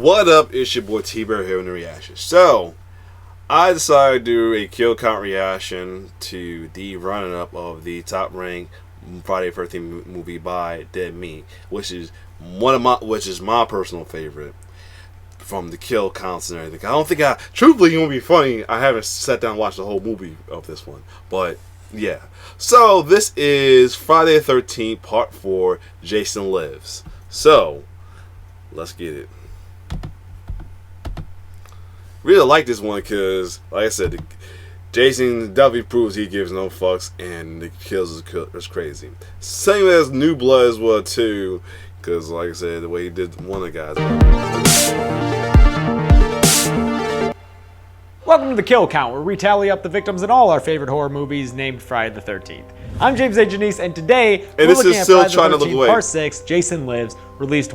What up? It's your boy T-Bear here in the reaction. So, I decided to do a kill count reaction to the running-up of the top-ranked Friday the 13th movie by Dead Meat, which is my personal favorite from the kill counts and everything. I don't think truthfully, it won't be funny. I haven't sat down and watched the whole movie of this one, but yeah. So this is Friday the 13th Part 4. Jason Lives. So let's get it. Really like this one because, like I said, Jason definitely proves he gives no fucks, and the kills is crazy. Same as New Blood as well too, because like I said, the way he did one of the guys. Welcome to the Kill Count, where we tally up the victims in all our favorite horror movies named Friday the 13th. I'm James A. Janice, and today we're looking at Friday the 13th Part 6, Jason Lives, released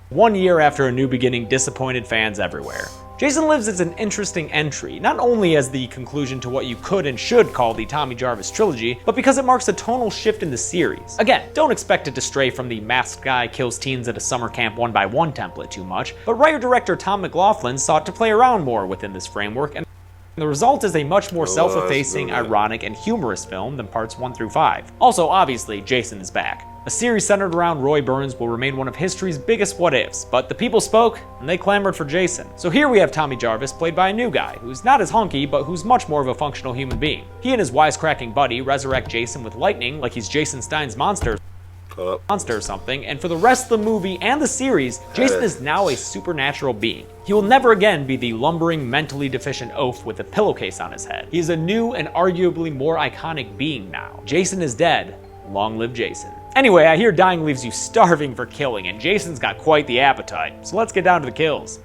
1 year after A New Beginning disappointed fans everywhere. Jason Lives is an interesting entry, not only as the conclusion to what you could and should call the Tommy Jarvis trilogy, but because it marks a tonal shift in the series. Again, don't expect it to stray from the masked guy kills teens at a summer camp 1x1 template too much, but writer-director Tom McLoughlin sought to play around more within this framework, and the result is a much more self-effacing, ironic, and humorous film than parts 1 through 5. Also, obviously, Jason is back. A series centered around Roy Burns will remain one of history's biggest what-ifs, but the people spoke, and they clamored for Jason. So here we have Tommy Jarvis, played by a new guy, who's not as hunky, but who's much more of a functional human being. He and his wisecracking buddy resurrect Jason with lightning like he's Jason Stein's monster or something, and for the rest of the movie and the series, Jason is now a supernatural being. He will never again be the lumbering, mentally deficient oaf with a pillowcase on his head. He is a new and arguably more iconic being now. Jason is dead. Long live Jason. Anyway, I hear dying leaves you starving for killing, and Jason's got quite the appetite, so let's get down to the kills.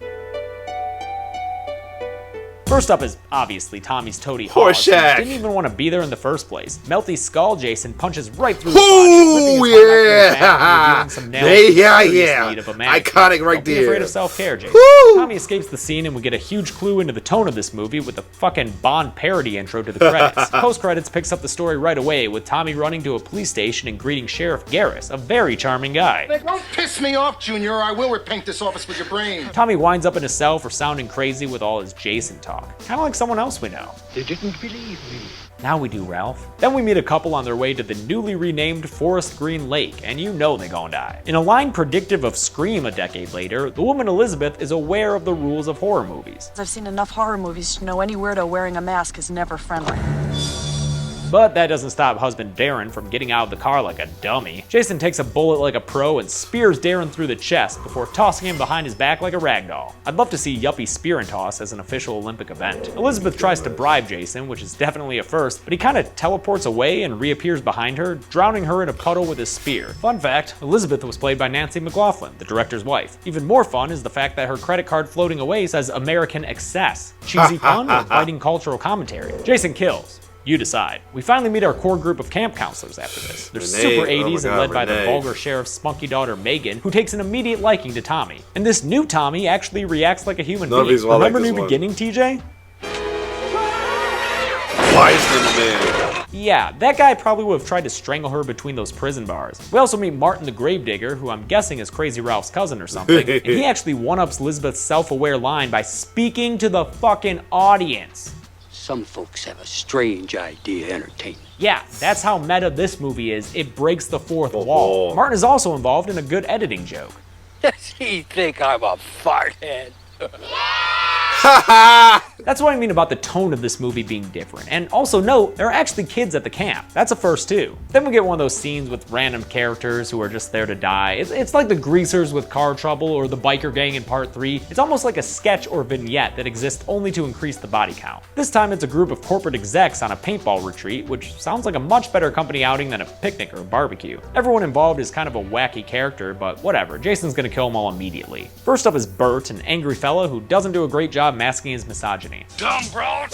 First up is obviously Tommy's toady Hoss, who didn't even want to be there in the first place. Melty Skull Jason punches right through the body, ripping his back, some nails of a man. Iconic right Don't there. Be afraid of self-care, Jason. Tommy escapes the scene, and we get a huge clue into the tone of this movie with the fucking Bond parody intro to the credits. Post-credits picks up the story right away with Tommy running to a police station and greeting Sheriff Garris, a very charming guy. Don't piss me off, Junior, or I will repaint this office with your brain. Tommy winds up in his cell for sounding crazy with all his Jason talk. Kind of like someone else we know. They didn't believe me. Now we do, Ralph. Then we meet a couple on their way to the newly renamed Forest Green Lake, and you know they gonna die. In a line predictive of Scream a decade later, the woman Elizabeth is aware of the rules of horror movies. I've seen enough horror movies to know any weirdo wearing a mask is never friendly. But that doesn't stop husband Darren from getting out of the car like a dummy. Jason takes a bullet like a pro and spears Darren through the chest before tossing him behind his back like a ragdoll. I'd love to see Yuppie spear and toss as an official Olympic event. Elizabeth tries to bribe Jason, which is definitely a first, but he kind of teleports away and reappears behind her, drowning her in a puddle with his spear. Fun fact, Elizabeth was played by Nancy McLoughlin, the director's wife. Even more fun is the fact that her credit card floating away says American Excess. Cheesy pun or biting cultural commentary? Jason kills. You decide. We finally meet our core group of camp counselors after this. They're super 80s and led by the vulgar sheriff's spunky daughter Megan, who takes an immediate liking to Tommy. And this new Tommy actually reacts like a human being. Remember New Beginning, TJ? Bison Man. Yeah, that guy probably would have tried to strangle her between those prison bars. We also meet Martin the Gravedigger, who I'm guessing is Crazy Ralph's cousin or something, and he actually one-ups Elizabeth's self-aware line by speaking to the fucking audience. Some folks have a strange idea of entertainment. Yeah, that's how meta this movie is. It breaks the fourth wall. Martin is also involved in a good editing joke. Does he think I'm a farthead? That's what I mean about the tone of this movie being different. And also note, there are actually kids at the camp. That's a first too. Then we get one of those scenes with random characters who are just there to die. It's like the greasers with car trouble or the biker gang in part 3. It's almost like a sketch or vignette that exists only to increase the body count. This time it's a group of corporate execs on a paintball retreat, which sounds like a much better company outing than a picnic or a barbecue. Everyone involved is kind of a wacky character, but whatever, Jason's gonna kill them all immediately. First up is Bert, an angry fella who doesn't do a great job masking his misogyny. Dumb broad!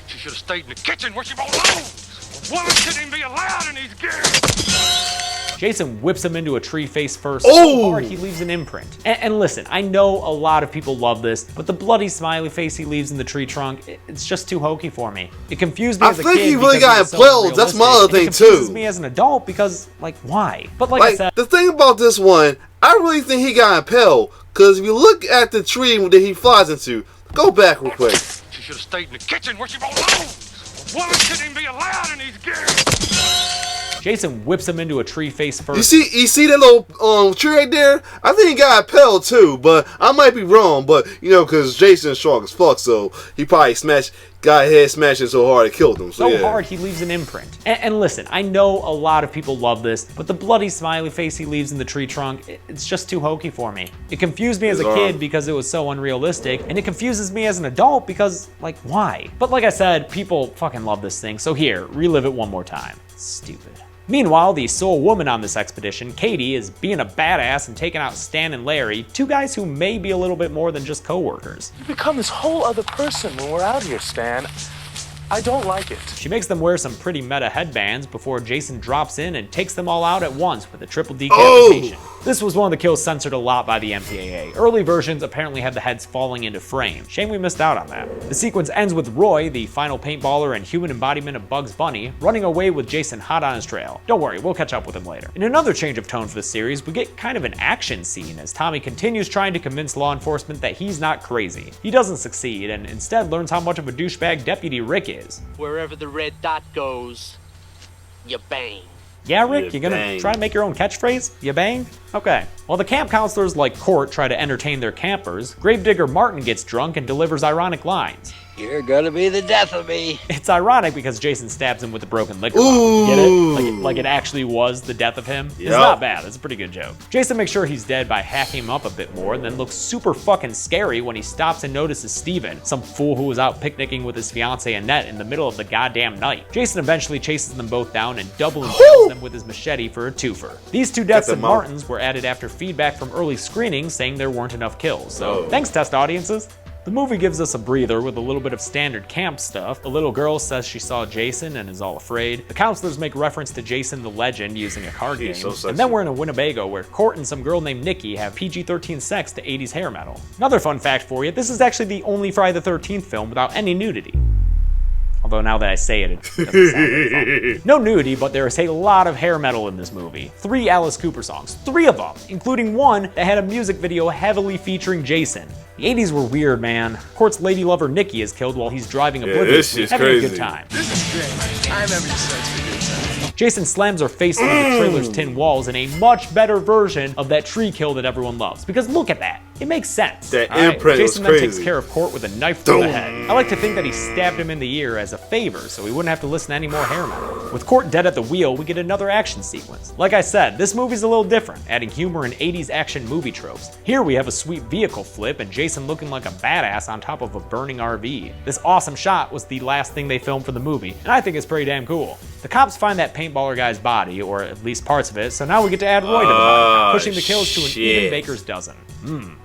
She should have stayed in the kitchen where she belongs! A woman shouldn't even be allowed in these gears! Jason whips him into a tree face first so hard he leaves an imprint. And listen, I know a lot of people love this, but the bloody smiley face he leaves in the tree trunk, it's just too hokey for me. It confused me as a kid. I think he really got impaled. That's my other thing too. It confuses me as an adult because, like, why? But like I said, the thing about this one, I really think he got impaled. Because if you look at the tree that he flies into, go back real quick. She should have stayed in the kitchen where she belongs. A woman shouldn't even be allowed in these gear. Jason whips him into a tree face first. You see that little tree right there? I think he got impaled too, but I might be wrong. But because Jason's strong as fuck, so he probably got his head smashing so hard it killed him. So hard he leaves an imprint. And listen, I know a lot of people love this, but the bloody smiley face he leaves in the tree trunk, it's just too hokey for me. It confused me as a kid because it was so unrealistic, and it confuses me as an adult because, like, why? But like I said, people fucking love this thing, so here, relive it one more time. Stupid. Meanwhile, the sole woman on this expedition, Katie, is being a badass and taking out Stan and Larry, two guys who may be a little bit more than just co-workers. You become this whole other person when we're out here, Stan. I don't like it. She makes them wear some pretty meta headbands before Jason drops in and takes them all out at once with a triple decapitation. This was one of the kills censored a lot by the MPAA. Early versions apparently had the heads falling into frame. Shame we missed out on that. The sequence ends with Roy, the final paintballer and human embodiment of Bugs Bunny, running away with Jason hot on his trail. Don't worry, we'll catch up with him later. In another change of tone for the series, we get kind of an action scene as Tommy continues trying to convince law enforcement that he's not crazy. He doesn't succeed and instead learns how much of a douchebag Deputy Rick is. Wherever the red dot goes, you bang. Yeah, Rick, you gonna try to make your own catchphrase? You banged? Okay. While the camp counselors like Court try to entertain their campers, Gravedigger Martin gets drunk and delivers ironic lines. You're gonna be the death of me. It's ironic because Jason stabs him with a broken liquor bottle. Get it? Like it actually was the death of him? Yep. It's not bad. It's a pretty good joke. Jason makes sure he's dead by hacking him up a bit more, and then looks super fucking scary when he stops and notices Steven, some fool who was out picnicking with his fiancée Annette in the middle of the goddamn night. Jason eventually chases them both down and double impales them with his machete for a twofer. These two deaths of Martins were added after feedback from early screenings saying there weren't enough kills. So thanks, test audiences. The movie gives us a breather with a little bit of standard camp stuff. The little girl says she saw Jason and is all afraid. The counselors make reference to Jason the Legend using a card game. And then we're in a Winnebago where Court and some girl named Nikki have PG-13 sex to 80s hair metal. Another fun fact for you, this is actually the only Friday the 13th film without any nudity. Although now that I say it, it doesn't sound very fun. No nudity, but there is a lot of hair metal in this movie. 3 Alice Cooper songs, 3 of them, including one that had a music video heavily featuring Jason. The 80s were weird, man. Court's lady lover Nikki is killed while he's driving obliviously, having a good time. This is great. I remember you said you did that. Jason slams her face through the trailer's tin walls in a much better version of that tree kill that everyone loves. Because look at that. It makes sense. That imprint Jason was crazy. then takes care of Court with a knife through the head. I like to think that he stabbed him in the ear as a favor so he wouldn't have to listen to any more hair metal. With Court dead at the wheel, we get another action sequence. Like I said, this movie's a little different, adding humor and 80s action movie tropes. Here we have a sweet vehicle flip and Jason looking like a badass on top of a burning RV. This awesome shot was the last thing they filmed for the movie, and I think it's pretty damn cool. The cops find that paintballer guy's body, or at least parts of it, so now we get to add Roy to the body, pushing the kills to an even baker's dozen.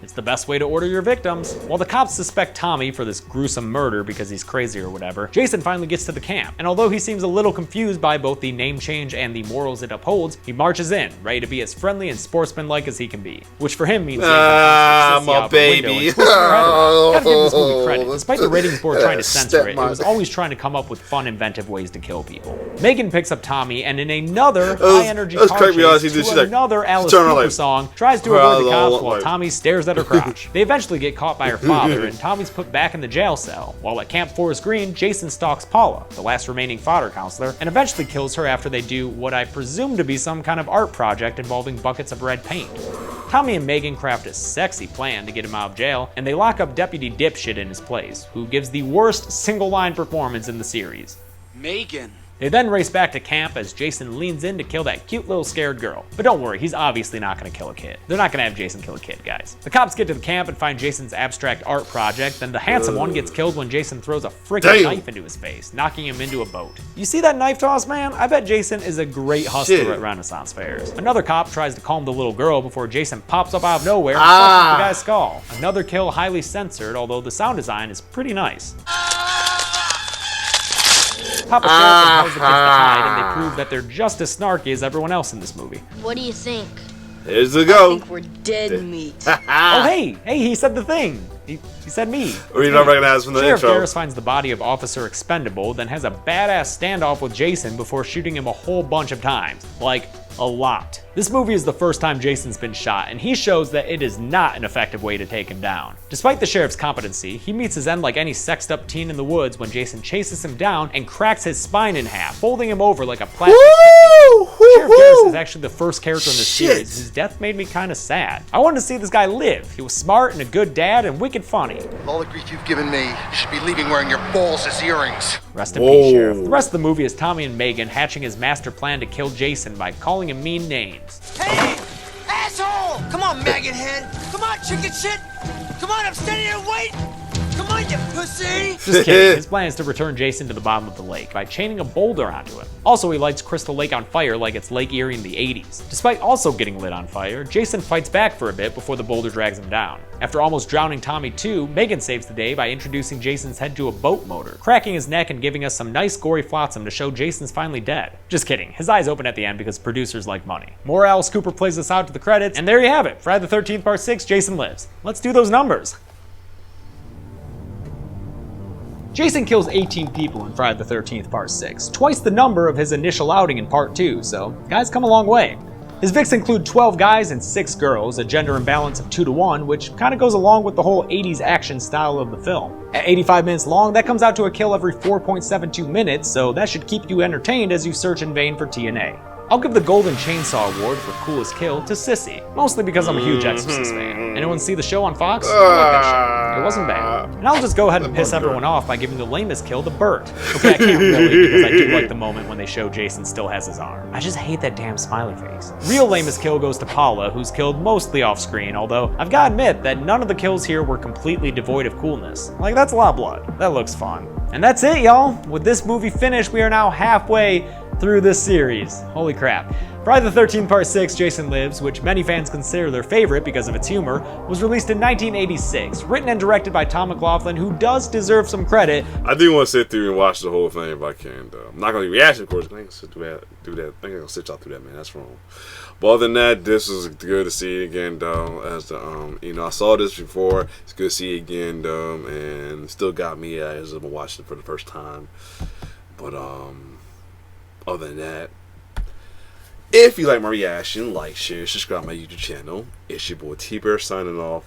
It's the best way to order your victims. While the cops suspect Tommy for this gruesome murder because he's crazy or whatever, Jason finally gets to the camp, and although he seems a little confused by both the name change and the morals it upholds, he marches in, ready to be as friendly and sportsmanlike as he can be. Which for him means my baby. Gotta give this movie credit. Despite the ratings board trying to censor it, it was always trying to come up with fun, inventive ways to kill people. Megan picks up Tommy, and in another high-energy car chase to another Alice Cooper song, tries to avoid the cops while Tommy stares at her crotch. They eventually get caught by her father, and Tommy's put back in the jail cell. While at Camp Forest Green, Jason stalks Paula, the last remaining fodder counselor, and eventually kills her after they do what I presume to be some kind of art project involving buckets of red paint. Tommy and Megan craft a sexy plan to get him out of jail, and they lock up Deputy Dipshit in his place, who gives the worst single-line performance in the series. Megan. They then race back to camp as Jason leans in to kill that cute little scared girl. But don't worry, he's obviously not gonna kill a kid. They're not gonna have Jason kill a kid, guys. The cops get to the camp and find Jason's abstract art project, then the handsome one gets killed when Jason throws a freaking knife into his face, knocking him into a boat. You see that knife toss, man? I bet Jason is a great hustler at Renaissance fairs. Another cop tries to calm the little girl before Jason pops up out of nowhere and crushes the guy's skull. Another kill highly censored, although the sound design is pretty nice. Papa Sheriff tells the kids to hide, and they prove that they're just as snarky as everyone else in this movie. What do you think? Here's the go. I think we're dead meat. Oh, hey, he said the thing. He said me. Or you don't recognize from the Sheriff intro. Garris finds the body of Officer Expendable, then has a badass standoff with Jason before shooting him a whole bunch of times. Like, A lot. This movie is the first time Jason's been shot, and he shows that it is not an effective way to take him down. Despite the sheriff's competency, he meets his end like any sexed up teen in the woods when Jason chases him down and cracks his spine in half, folding him over like a plastic. Sheriff Garris is actually the first character in the series whose death made me kind of sad. I wanted to see this guy live. He was smart and a good dad and wicked funny. All the grief you've given me, you should be leaving wearing your balls as earrings. Rest in peace, Sheriff. The rest of the movie is Tommy and Megan hatching his master plan to kill Jason by calling him mean names. Hey, asshole! Come on, maggot head. Come on, chicken shit. Come on, I'm standing here waiting. Come on, you pussy! Just kidding. His plan is to return Jason to the bottom of the lake by chaining a boulder onto him. Also, he lights Crystal Lake on fire like it's Lake Erie in the 80s. Despite also getting lit on fire, Jason fights back for a bit before the boulder drags him down. After almost drowning Tommy too, Megan saves the day by introducing Jason's head to a boat motor, cracking his neck and giving us some nice gory flotsam to show Jason's finally dead. Just kidding. His eyes open at the end because producers like money. More Alice Cooper plays us out to the credits, and there you have it. Friday the 13th Part 6, Jason Lives. Let's do those numbers. Jason kills 18 people in Friday the 13th Part 6, twice the number of his initial outing in Part 2, so guys come a long way. His Vicks include 12 guys and 6 girls, a gender imbalance of 2 to 1, which kinda goes along with the whole 80s action style of the film. At 85 minutes long, that comes out to a kill every 4.72 minutes, so that should keep you entertained as you search in vain for TNA. I'll give the Golden Chainsaw Award for Coolest Kill to Sissy, mostly because I'm a huge Exorcist fan. Anyone see the show on Fox? I like that show. It wasn't bad. And I'll just go ahead and piss everyone off by giving the lamest kill to Bert. Okay, I can't really, because I do like the moment when they show Jason still has his arm. I just hate that damn smiley face. Real lamest kill goes to Paula, who's killed mostly off screen, although I've gotta admit that none of the kills here were completely devoid of coolness. Like, that's a lot of blood. That looks fun. And that's it, y'all. With this movie finished, we are now halfway through this series. Holy crap. Friday the 13th Part 6, Jason Lives, which many fans consider their favorite because of its humor, was released in 1986, written and directed by Tom McLaughlin, who does deserve some credit. I do want to sit through and watch the whole thing if I can, though. I'm not going to be reaction, of course. I ain't going to do that. I think I'm going to sit y'all through that, man. That's wrong. But other than that, this was good to see it again, though. As the, I saw this before. It's good to see it again, though, and it still got me as I'm watching it for the first time. But other than that, if you like my reaction, like, share, subscribe to my YouTube channel. It's your boy T-Bear signing off.